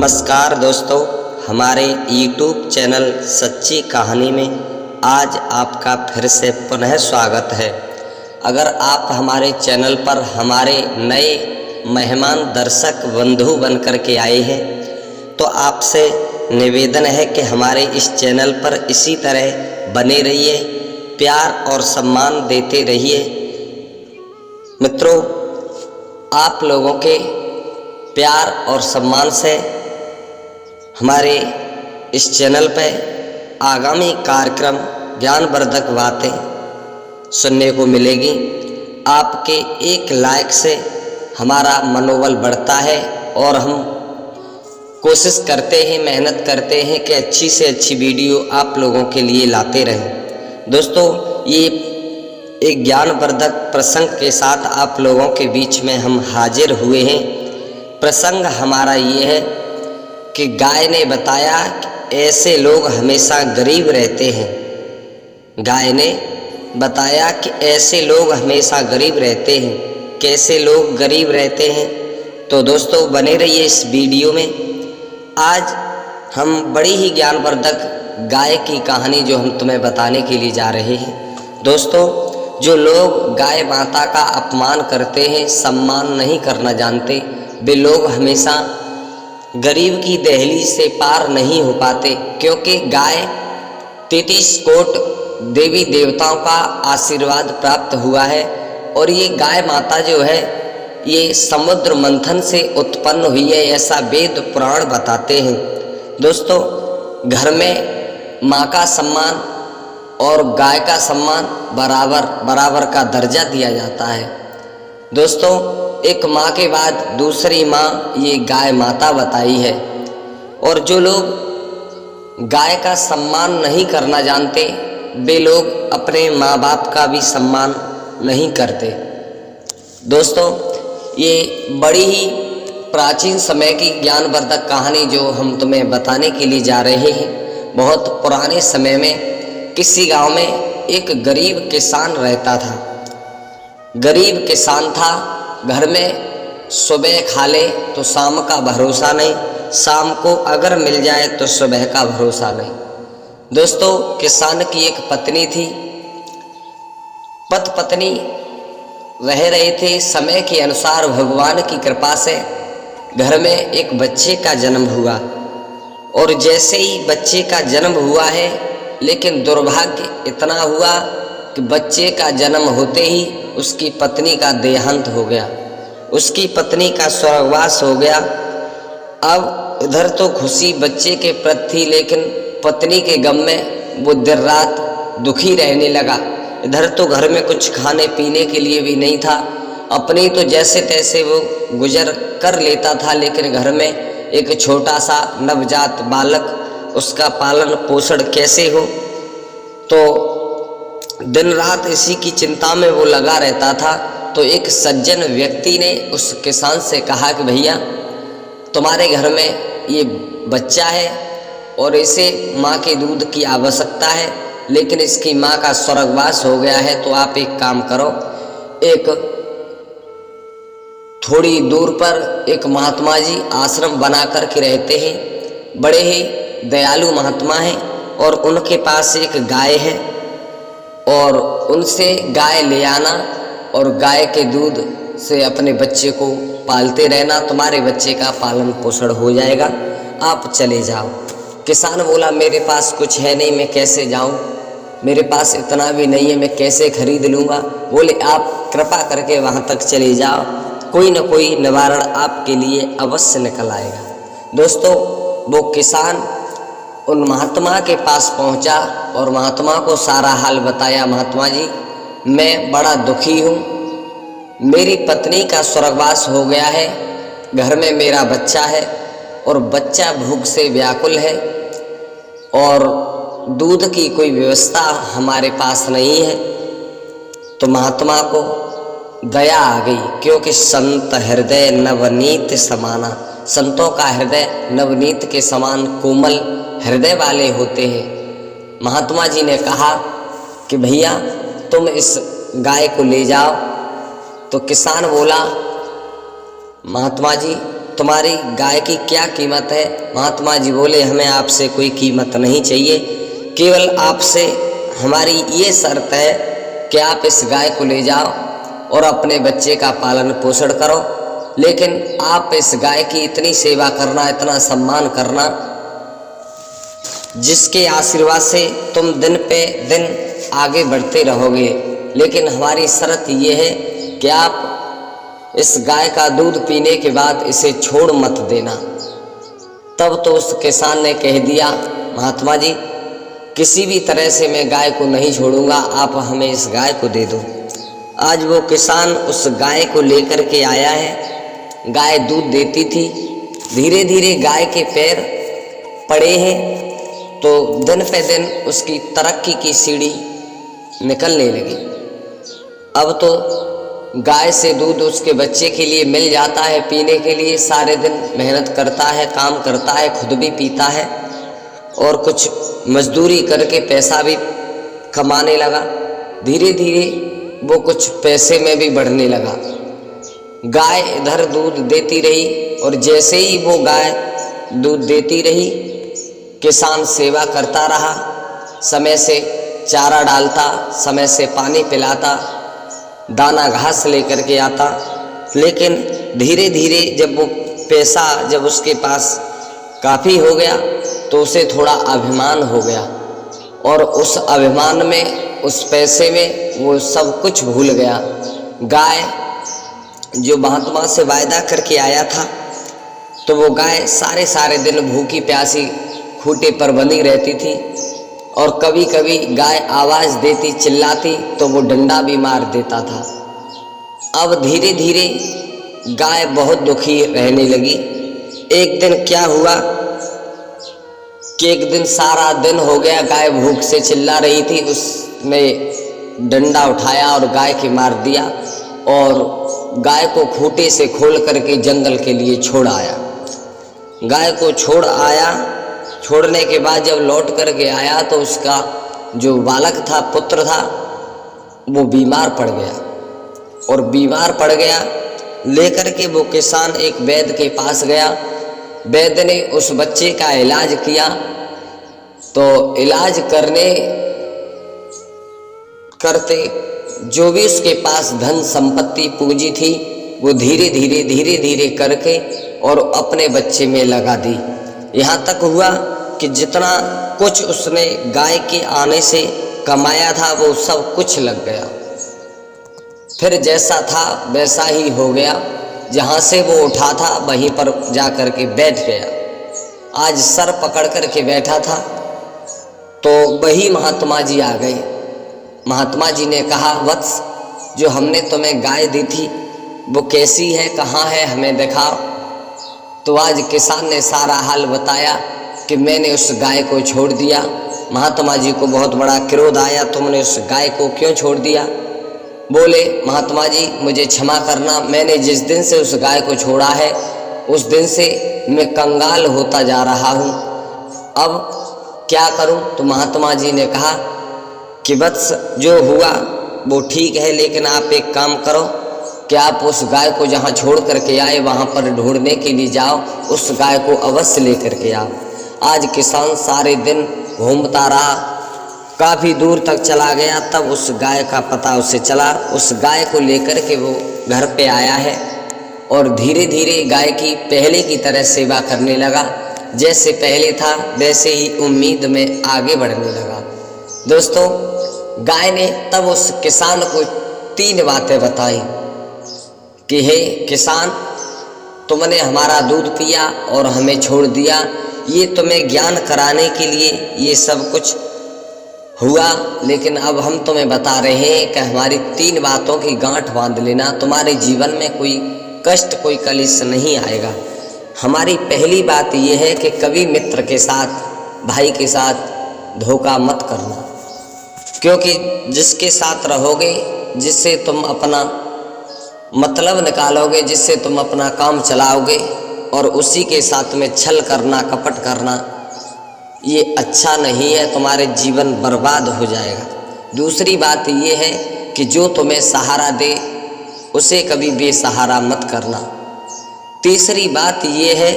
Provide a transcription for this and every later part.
नमस्कार दोस्तों, हमारे YouTube चैनल सच्ची कहानी में आज आपका फिर से पुनः स्वागत है। अगर आप हमारे चैनल पर हमारे नए मेहमान दर्शक बंधु बन कर के आए हैं तो आपसे निवेदन है कि हमारे इस चैनल पर इसी तरह बने रहिए, प्यार और सम्मान देते रहिए। मित्रों, आप लोगों के प्यार और सम्मान से हमारे इस चैनल पर आगामी कार्यक्रम ज्ञानवर्धक बातें सुनने को मिलेगी। आपके एक लाइक से हमारा मनोबल बढ़ता है और हम कोशिश करते हैं, मेहनत करते हैं कि अच्छी से अच्छी वीडियो आप लोगों के लिए लाते रहें। दोस्तों, ये एक ज्ञानवर्धक प्रसंग के साथ आप लोगों के बीच में हम हाजिर हुए हैं। प्रसंग हमारा ये है कि गाय ने बताया कि ऐसे लोग हमेशा गरीब रहते हैं। गाय ने बताया कि ऐसे लोग हमेशा गरीब रहते हैं। कैसे लोग गरीब रहते हैं? तो दोस्तों बने रहिए इस वीडियो में। आज हम बड़ी ही ज्ञानवर्धक गाय की कहानी जो हम तुम्हें बताने के लिए जा रहे हैं। दोस्तों, जो लोग गाय माता का अपमान करते हैं, सम्मान नहीं करना जानते, वे लोग हमेशा गरीब की दहलीज से पार नहीं हो पाते, क्योंकि गाय 33 कोट देवी देवताओं का आशीर्वाद प्राप्त हुआ है और ये गाय माता जो है ये समुद्र मंथन से उत्पन्न हुई है, ऐसा वेद पुराण बताते हैं। दोस्तों, घर में माँ का सम्मान और गाय का सम्मान बराबर का दर्जा दिया जाता है। दोस्तों, एक माँ के बाद दूसरी माँ ये गाय माता बताई है। और जो लोग गाय का सम्मान नहीं करना जानते, वे लोग अपने माँ बाप का भी सम्मान नहीं करते। दोस्तों, ये बड़ी ही प्राचीन समय की ज्ञानवर्धक कहानी जो हम तुम्हें बताने के लिए जा रहे हैं। बहुत पुराने समय में किसी गांव में एक गरीब किसान रहता था। गरीब किसान था, घर में सुबह खा ले तो शाम का भरोसा नहीं, शाम को अगर मिल जाए तो सुबह का भरोसा नहीं। दोस्तों, किसान की एक पत्नी थी। पत्नी रह रहे थे। समय के अनुसार भगवान की कृपा से घर में एक बच्चे का जन्म हुआ और जैसे ही बच्चे का जन्म हुआ है, लेकिन दुर्भाग्य इतना हुआ कि बच्चे का जन्म होते ही उसकी पत्नी का देहांत हो गया, उसकी पत्नी का स्वर्गवास हो गया। अब इधर तो खुशी बच्चे के प्रति थी, लेकिन पत्नी के गम में वो दिन रात दुखी रहने लगा। इधर तो घर में कुछ खाने पीने के लिए भी नहीं था। अपनी तो जैसे तैसे वो गुजर कर लेता था, लेकिन घर में एक छोटा सा नवजात बालक, उसका पालन पोषण कैसे हो, तो दिन रात इसी की चिंता में वो लगा रहता था। तो एक सज्जन व्यक्ति ने उस किसान से कहा कि भैया, तुम्हारे घर में ये बच्चा है और इसे माँ के दूध की आवश्यकता है, लेकिन इसकी माँ का स्वर्गवास हो गया है। तो आप एक काम करो, एक थोड़ी दूर पर एक महात्मा जी आश्रम बना कर के रहते हैं। बड़े ही दयालु महात्मा हैं और उनके पास एक गाय है और उनसे गाय ले आना और गाय के दूध से अपने बच्चे को पालते रहना। तुम्हारे बच्चे का पालन पोषण हो जाएगा, आप चले जाओ। किसान बोला, मेरे पास कुछ है नहीं, मैं कैसे जाऊं? मेरे पास इतना भी नहीं है, मैं कैसे खरीद लूँगा? बोले, आप कृपा करके वहाँ तक चले जाओ, कोई न कोई निवारण आपके लिए अवश्य निकल आएगा। दोस्तों, वो किसान उन महात्मा के पास पहुंचा और महात्मा को सारा हाल बताया। महात्मा जी, मैं बड़ा दुखी हूँ, मेरी पत्नी का स्वर्गवास हो गया है, घर में मेरा बच्चा है और बच्चा भूख से व्याकुल है और दूध की कोई व्यवस्था हमारे पास नहीं है। तो महात्मा को दया आ गई, क्योंकि संत हृदय नवनीत समाना, संतों का हृदय नवनीत के समान कोमल हृदय वाले होते हैं। महात्मा जी ने कहा कि भैया, तुम इस गाय को ले जाओ। तो किसान बोला, महात्मा जी, तुम्हारी गाय की क्या कीमत है? महात्मा जी बोले, हमें आपसे कोई कीमत नहीं चाहिए, केवल आपसे हमारी ये शर्त है कि आप इस गाय को ले जाओ और अपने बच्चे का पालन पोषण करो, लेकिन आप इस गाय की इतनी सेवा करना, इतना सम्मान करना, जिसके आशीर्वाद से तुम दिन पे दिन आगे बढ़ते रहोगे। लेकिन हमारी शर्त ये है कि आप इस गाय का दूध पीने के बाद इसे छोड़ मत देना। तब तो उस किसान ने कह दिया, महात्मा जी किसी भी तरह से मैं गाय को नहीं छोड़ूंगा, आप हमें इस गाय को दे दो। आज वो किसान उस गाय को लेकर के आया है। गाय दूध देती थी, धीरे धीरे गाय के पैर पड़े हैं तो दिन पे दिन उसकी तरक्की की सीढ़ी निकलने लगी। अब तो गाय से दूध उसके बच्चे के लिए मिल जाता है, पीने के लिए सारे दिन मेहनत करता है, काम करता है, खुद भी पीता है और कुछ मजदूरी करके पैसा भी कमाने लगा। धीरे धीरे वो कुछ पैसे में भी बढ़ने लगा। गाय इधर दूध देती रही और जैसे ही वो गाय दूध देती रही, किसान सेवा करता रहा, समय से चारा डालता, समय से पानी पिलाता, दाना घास लेकर के आता। लेकिन धीरे धीरे जब वो पैसा जब उसके पास काफ़ी हो गया तो उसे थोड़ा अभिमान हो गया और उस अभिमान में, उस पैसे में वो सब कुछ भूल गया। गाय जो महात्मा से वायदा करके आया था, तो वो गाय सारे दिन भूखी प्यासी खूंटे पर बंधी रहती थी और कभी कभी गाय आवाज़ देती, चिल्लाती तो वो डंडा भी मार देता था। अब धीरे धीरे गाय बहुत दुखी रहने लगी। एक दिन क्या हुआ कि एक दिन सारा दिन हो गया, गाय भूख से चिल्ला रही थी, उसने डंडा उठाया और गाय के मार दिया और गाय को खूंटे से खोल करके जंगल के लिए छोड़ आया। गाय को छोड़ आया, छोड़ने के बाद जब लौट करके आया तो उसका जो बालक था, पुत्र था, वो बीमार पड़ गया और बीमार पड़ गया लेकर के वो किसान एक वैद्य के पास गया। वैद्य ने उस बच्चे का इलाज किया तो इलाज करते जो भी उसके पास धन संपत्ति पूंजी थी वो धीरे धीरे करके और अपने बच्चे में लगा दी। यहाँ तक हुआ कि जितना कुछ उसने गाय के आने से कमाया था वो सब कुछ लग गया। फिर जैसा था वैसा ही हो गया, जहाँ से वो उठा था वहीं पर जा कर के बैठ गया। आज सर पकड़ कर के बैठा था तो वही महात्मा जी आ गए। महात्मा जी ने कहा, वत्स जो हमने तुम्हें गाय दी थी वो कैसी है, कहाँ है, हमें दिखाओ। तो आज किसान ने सारा हाल बताया कि मैंने उस गाय को छोड़ दिया। महात्मा जी को बहुत बड़ा क्रोध आया, तुमने उस गाय को क्यों छोड़ दिया? बोले, महात्मा जी मुझे क्षमा करना, मैंने जिस दिन से उस गाय को छोड़ा है उस दिन से मैं कंगाल होता जा रहा हूँ, अब क्या करूँ? तो महात्मा जी ने कहा कि वत्स जो हुआ वो ठीक है, लेकिन आप एक काम करो कि आप उस गाय को जहाँ छोड़ करके आए वहाँ पर ढूंढने के लिए जाओ, उस गाय को अवश्य लेकर के आओ। आज किसान सारे दिन घूमता रहा, काफ़ी दूर तक चला गया, तब उस गाय का पता उसे चला। उस गाय को लेकर के वो घर पे आया है और धीरे धीरे गाय की पहले की तरह सेवा करने लगा। जैसे पहले था वैसे ही उम्मीद में आगे बढ़ने लगा। दोस्तों, गाय ने तब उस किसान को 3 बातें बताई कि हे किसान, तुमने हमारा दूध पिया और हमें छोड़ दिया, ये तुम्हें ज्ञान कराने के लिए ये सब कुछ हुआ, लेकिन अब हम तुम्हें बता रहे हैं कि हमारी 3 बातों की गांठ बांध लेना, तुम्हारे जीवन में कोई कष्ट, कोई कलेश नहीं आएगा। हमारी पहली बात यह है कि कभी मित्र के साथ, भाई के साथ धोखा मत करना, क्योंकि जिसके साथ रहोगे, जिससे तुम अपना मतलब निकालोगे, जिससे तुम अपना काम चलाओगे और उसी के साथ में छल करना, कपट करना, ये अच्छा नहीं है, तुम्हारे जीवन बर्बाद हो जाएगा। दूसरी बात ये है कि जो तुम्हें सहारा दे उसे कभी बेसहारा मत करना, तीसरी बात ये है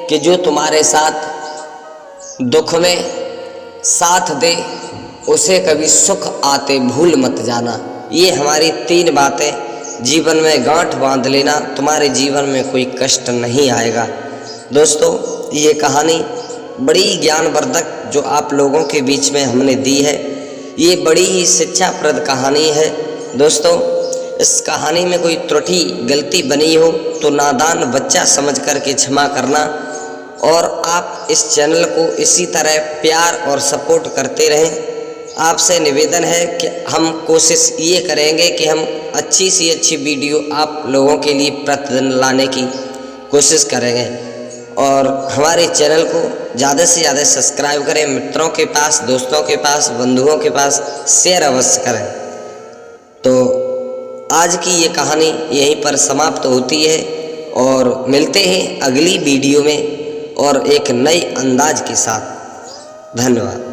कि जो तुम्हारे साथ दुख में साथ दे उसे कभी सुख आते भूल मत जाना। ये हमारी 3 बातें जीवन में गांठ बांध लेना, तुम्हारे जीवन में कोई कष्ट नहीं आएगा। दोस्तों, ये कहानी बड़ी ज्ञानवर्धक जो आप लोगों के बीच में हमने दी है, ये बड़ी ही शिक्षाप्रद कहानी है। दोस्तों, इस कहानी में कोई त्रुटि गलती बनी हो तो नादान बच्चा समझ कर के क्षमा करना, और आप इस चैनल को इसी तरह प्यार और सपोर्ट करते रहें। आपसे निवेदन है कि हम कोशिश ये करेंगे कि हम अच्छी सी अच्छी वीडियो आप लोगों के लिए प्रतिदिन लाने की कोशिश करेंगे, और हमारे चैनल को ज़्यादा से ज़्यादा सब्सक्राइब करें, मित्रों के पास, दोस्तों के पास, बंधुओं के पास शेयर अवश्य करें। तो आज की ये कहानी यहीं पर समाप्त होती है, और मिलते हैं अगली वीडियो में और एक नए अंदाज के साथ। धन्यवाद।